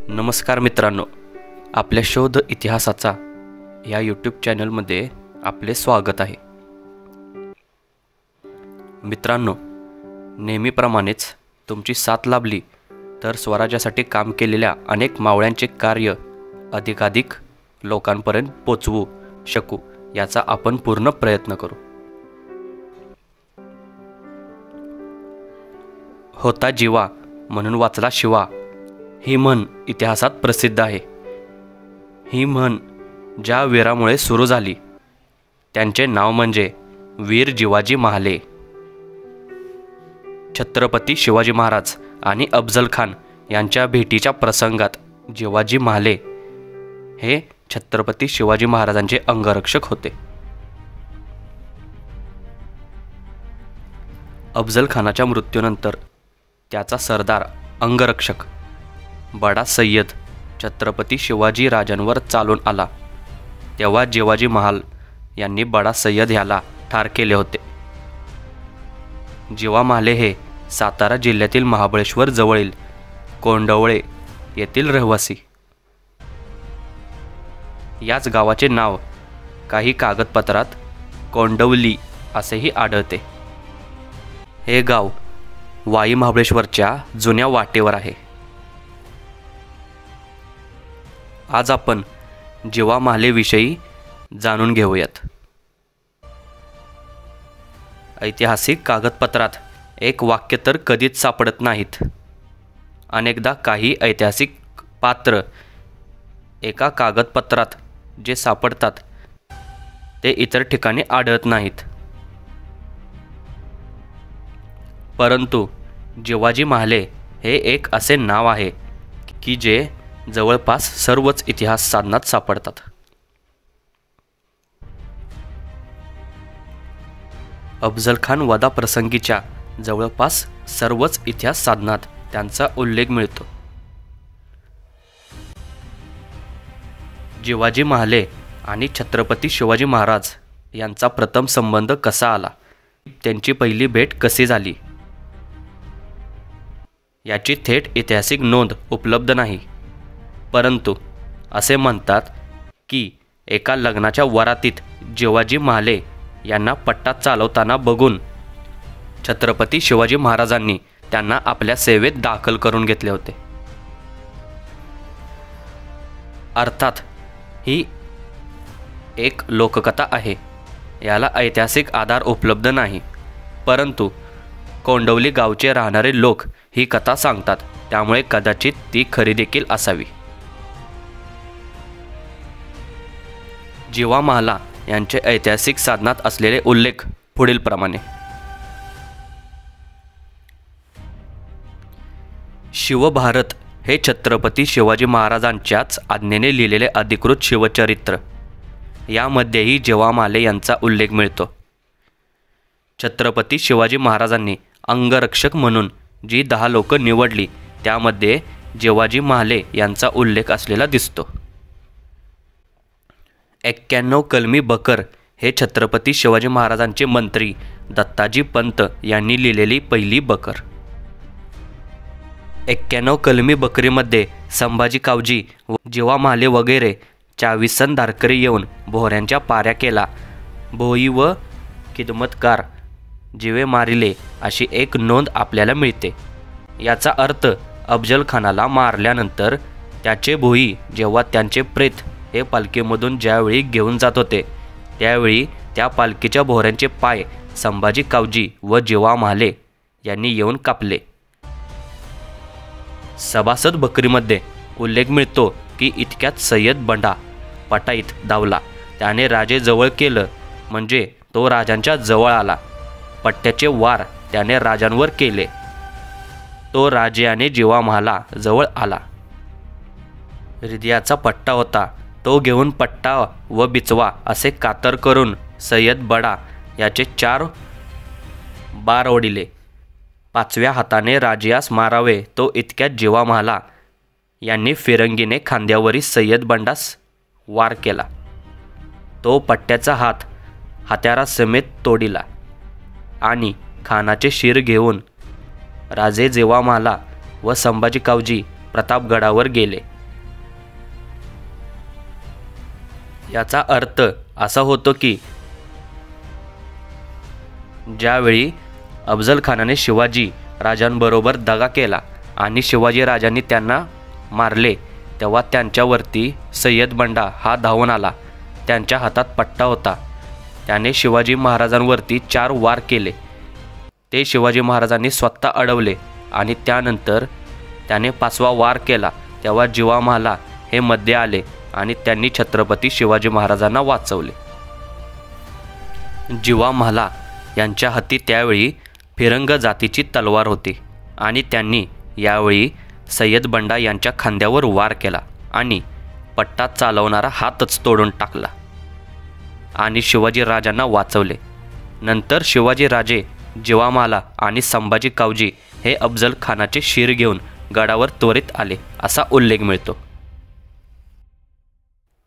नमस्कार मित्रांनो, आपल्या शोध इतिहासाचा या यूट्यूब चॅनलमध्ये आपले स्वागत आहे. मित्रांनो, नेहमीप्रमाणेच तुमची साथ लाभली तर स्वराज्यासाठी काम केलेल्या अनेक मावळ्यांचे कार्य अधिकाधिक लोकांपर्यंत पोचवू शकू याचा आपण पूर्ण प्रयत्न करू. होता जीवा म्हणून वाचला शिवा ही म्हण इतिहासात प्रसिद्ध आहे. ही म्हण ज्या वीरामुळे सुरू झाली त्यांचे नाव म्हणजे वीर जिवाजी महाले. छत्रपती शिवाजी महाराज आणि अफझल खान यांच्या भेटीच्या प्रसंगात जिवाजी महाले हे छत्रपती शिवाजी महाराजांचे अंगरक्षक होते. अफझल खानाच्या मृत्यूनंतर त्याचा सरदार अंगरक्षक बडा सय्यद छत्रपती शिवाजी राजांवर चालून आला. तेव्हा जिवाजी महाल यांनी बडा सय्यद ह्याला ठार केले होते. जिवा महाले हे सातारा जिल्ह्यातील महाबळेश्वर जवळील कोंडवळे येथील रहिवासी. याच गावाचे नाव काही कागदपत्रात कोंडवली असेही आढळते. हे गाव वाई महाबळेश्वरच्या जुन्या वाटेवर आहे. आज आपण जिवा महालेविषयी जाणून घेऊयात. ऐतिहासिक कागदपत्रात एक वाक्य तर कधीच सापडत नाहीत. अनेकदा काही ऐतिहासिक पात्र एका कागदपत्रात जे सापडतात ते इतर ठिकाणी आढळत नाहीत. परंतु जिवाजी महाले हे एक असे नाव आहे की जे जवळपास सर्वच इतिहास साधनात सापडतात. अफझल खान वधाप्रसंगीच्या जवळपास सर्वच इतिहास साधनात त्यांचा उल्लेख मिळतो. जिवाजी महाले आणि छत्रपती शिवाजी महाराज यांचा प्रथम संबंध कसा आला, त्यांची पहिली भेट कशी झाली याची थेट ऐतिहासिक नोंद उपलब्ध नाही. परंतु असे म्हणतात की एका लग्नाच्या वरातीत जिवाजी महाले यांना पट्टा चालवताना बघून छत्रपती शिवाजी महाराजांनी त्यांना आपल्या सेवेत दाखल करून घेतले होते. अर्थात ही एक लोककथा आहे, याला ऐतिहासिक आधार उपलब्ध नाही. परंतु कोंडवली गावचे राहणारे लोक ही कथा सांगतात, त्यामुळे कदाचित ती खरी देखील असावी. जिवा महाला यांचे ऐतिहासिक साधनात असलेले उल्लेख पुढीलप्रमाणे. शिवभारत हे छत्रपती शिवाजी महाराजांच्याच आज्ञेने लिहिलेले अधिकृत शिवचरित्र. यामध्येही जिवा महाले यांचा उल्लेख मिळतो. छत्रपती शिवाजी महाराजांनी अंगरक्षक म्हणून जी 10 लोक निवडली त्यामध्ये जिवाजी महाले यांचा उल्लेख असलेला दिसतो. 91 कलमी बकर हे छत्रपती शिवाजी महाराजांचे मंत्री दत्ताजी पंत यांनी लिहिलेली पहिली बकर. 91 कलमी बकरीमध्ये संभाजी कावजी व जिवा महाले वगैरे 24 धारकरी येऊन भोऱ्यांच्या पाऱ्या केला. भोई व खिदमतगार जिवे मारिले अशी एक नोंद आपल्याला मिळते. याचा अर्थ अफझल खानाला मारल्यानंतर त्याचे भोई जेव्हा त्यांचे प्रेत हे पालखीमधून ज्यावेळी घेऊन जात होते त्यावेळी त्या पालखीच्या भोऱ्यांचे पाय संभाजी कावजी व जिवा महाले यांनी येऊन कापले. सभासद बकरीमध्ये उल्लेख मिळतो की इतक्यात सय्यद बंडा पटाईत धावला. त्याने राजे जवळ केलं म्हणजे तो राजांच्या जवळ आला. पट्ट्याचे वार त्याने राजांवर केले. तो राजाने जिवा महाला जवळ आला. हृदयाचा पट्टा होता तो घेऊन पट्टा व बिचवा असे कातर करून सय्यद बडा याचे 4 बार ओढिले. 5व्या हाताने राजयास मारावे तो इतक्यात जिवा महाला यांनी फिरंगीने खांद्यावरील सय्यद बंडास वार केला. तो पट्ट्याचा हात हत्यारासमेत तोडिला आणि खानाचे शिर घेऊन राजे जिवा महाला व संभाजी कावजी प्रतापगडावर गेले. याचा अर्थ असा होतो की ज्यावेळी अफजल खानाने शिवाजी राजांबरोबर दगा केला आणि शिवाजी राजांनी त्यांना मारले तेव्हा त्यांच्यावरती सय्यद बंडा हा धावून आला. त्यांच्या हातात पट्टा होता. त्याने शिवाजी महाराजांवरती 4 वार केले. ते शिवाजी महाराजांनी स्वतः अडवले आणि त्यानंतर त्याने 5वा वार केला तेव्हा जिवा महाला हे मध्ये आले आणि त्यांनी छत्रपती शिवाजी महाराजांना वाचवले. जिवा महाला यांच्या हाती त्यावेळी फिरंग जातीची तलवार होती आणि त्यांनी यावेळी सय्यद बंडा यांच्या खांद्यावर वार केला आणि पट्टा चालवणारा हातच तोडून टाकला आणि शिवाजी राजांना वाचवले. नंतर शिवाजी राजे जिवा महाला आणि संभाजी कावजी हे अफजल खानाचे शीर घेऊन गडावर त्वरित आले असा उल्लेख मिळतो.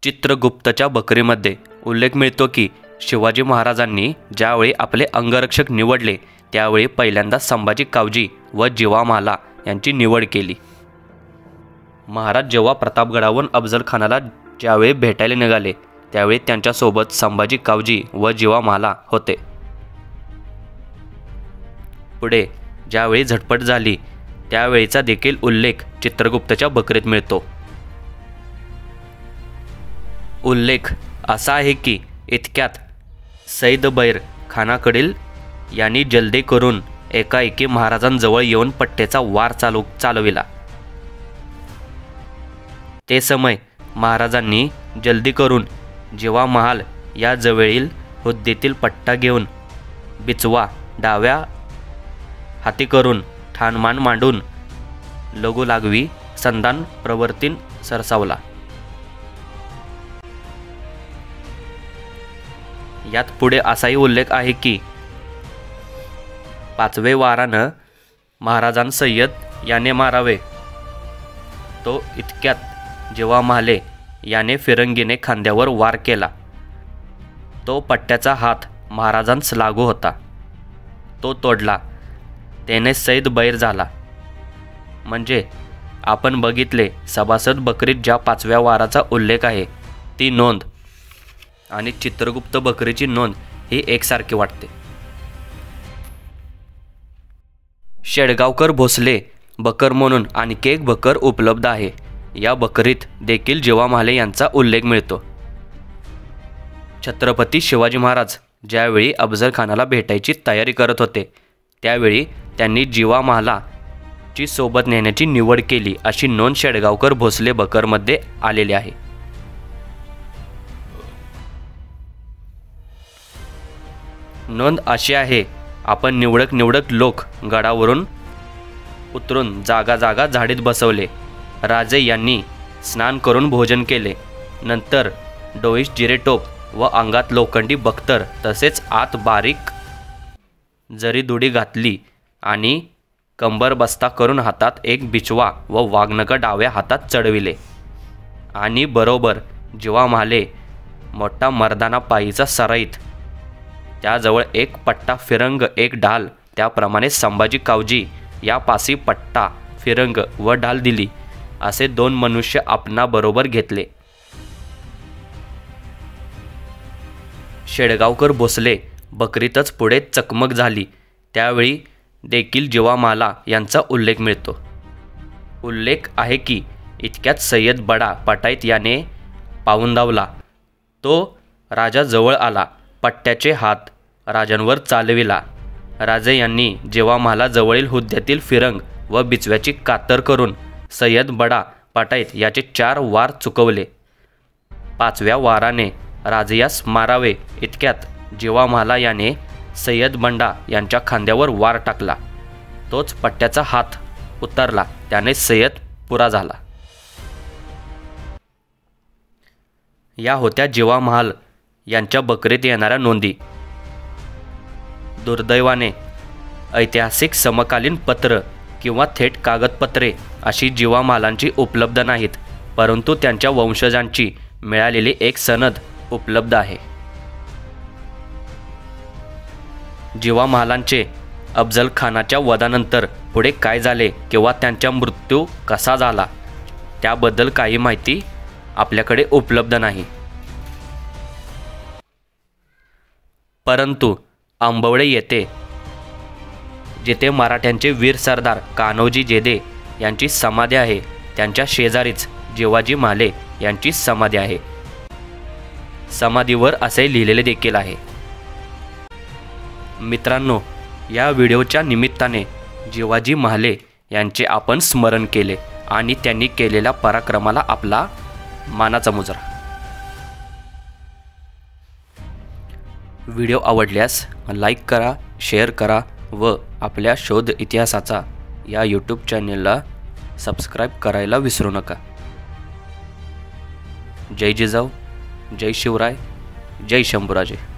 चित्रगुप्तच्या बकरीमध्ये उल्लेख मिळतो की शिवाजी महाराजांनी ज्यावेळी आपले अंगरक्षक निवडले त्यावेळी पहिल्यांदा संभाजी कावजी व जिवा महाला यांची निवड केली. महाराज जेव्हा प्रतापगडावरून अफजल खानाला ज्यावेळी भेटायला निघाले त्यावेळी त्यांच्यासोबत संभाजी कावजी व जिवा महाला होते. पुढे ज्यावेळी झटपट झाली त्यावेळीचा देखील उल्लेख चित्रगुप्तच्या बकरीत मिळतो. उल्लेख असा आहे की इतक्यात सैद बैर खानाकडील यांनी जल्दी करून एकाएकी महाराजांजवळ येऊन पट्टेचा वार चालविला. ते समय महाराजांनी जल्दी करून जिवा महाल या जवळील हुद्दीतील पट्टा घेऊन बिचवा डाव्या हाती करून ठाणमान मांडून लघु लागवी संधान प्रवर्तीन सरसावला. यात पुढे असाही उल्लेख आहे की 5वे वारानं महाराजां सय्यद याने मारावे तो इतक्यात जिवा महाला याने फिरंगीने खांद्यावर वार केला. तो पट्ट्याचा हात महाराजांस लागू होता. तो तोडला. त्याने सैद बैर झाला. म्हणजे आपण बघितले सभासद बकरीत ज्या 5व्या वाराचा उल्लेख आहे ती नोंद आणि चित्रगुप्त बकरीची नोंद ही एकसारखी वाटते. शेडगावकर भोसले बकर म्हणून आणखी एक बकर उपलब्ध आहे. या बकरीत देखील जिवा महाला यांचा उल्लेख मिळतो. छत्रपती शिवाजी महाराज ज्यावेळी अफजल खानाला भेटायची तयारी करत होते त्यावेळी त्यांनी जिवा महाला ची सोबत नेण्याची निवड केली अशी नोंद शेडगावकर भोसले बकरमध्ये आलेली आहे. नोंद अशी आहे आपण निवडक लोक गडावरून उतरून जागा जागा झाडीत बसवले. राजे यांनी स्नान करून भोजन केले. नंतर डोईस जिरेटोप व अंगात लोखंडी बख्तर तसेच आत बारीक जरीदुडी घातली आणि कंबर बस्ता करून हातात एक बिचवा व वाघनखं डाव्या हातात चढविले आणि बरोबर जिवा महाला मोठा मर्दाना पायीचा सराईत त्याजवळ एक पट्टा फिरंग एक ढाल त्याप्रमाणे संभाजी कावजी या पासी पट्टा फिरंग व ढाल दिली असे 2 मनुष्य आपणा बरोबर घेतले. शेडगावकर भोसले बकरीतच पुढे चकमक झाली त्यावेळी देखील जिवा महाला यांचा उल्लेख मिळतो. उल्लेख आहे की इतक्यात सय्यद बडा पटाईत याने पाऊंदावला. तो राजा जवळ आला. पट्ट्याचे हात राजांवर चालविला. राजे यांनी जिवा महाला जवळील हुद्द्यातील फिरंग व बिचव्याची कातर करून सय्यद बडा पटाईत याचे 4 वार चुकवले. 5व्या वाराने राजयास मारावे इतक्यात जिवा महाला याने सय्यद बंडा यांच्या खांद्यावर वार टाकला. तोच पट्ट्याचा हात उतरला. त्याने सय्यद पुरा झाला. या होत्या जिवा महाला यांच्या बकरीत येणाऱ्या नोंदी. दुर्दैवाने ऐतिहासिक समकालीन पत्र किंवा थेट कागदपत्रे अशी जिवा महालांची उपलब्ध नाहीत, परंतु त्यांच्या वंशजांची मिळालेली एक सनद उपलब्ध आहे. जिवा महालांचे अफजल खानाच्या वधानंतर पुढे काय झाले किंवा त्यांचा मृत्यू कसा झाला त्याबद्दल काही माहिती आपल्याकडे उपलब्ध नाही. परंतु आंबवळे येथे जेथे मराठ्यांचे वीर सरदार कान्होजी जेधे यांची समाधी आहे, त्यांच्या शेजारीच जिवाजी महाले यांची समाधी आहे. समाधीवर असे लिहिलेले देखील आहे. मित्रांनो, या व्हिडिओच्या निमित्ताने जिवाजी महाले यांचे आपण स्मरण केले आणि त्यांनी केलेल्या पराक्रमाला आपला मानाचा मुजरा. व्हिडिओ आवडल्यास लाईक करा, शेअर करा व आपल्या शोध इतिहासाचा या यूट्यूब चॅनेलला सबस्क्राईब करायला विसरू नका. जय जिजाऊ, जय शिवराय, जय शंभूराजे.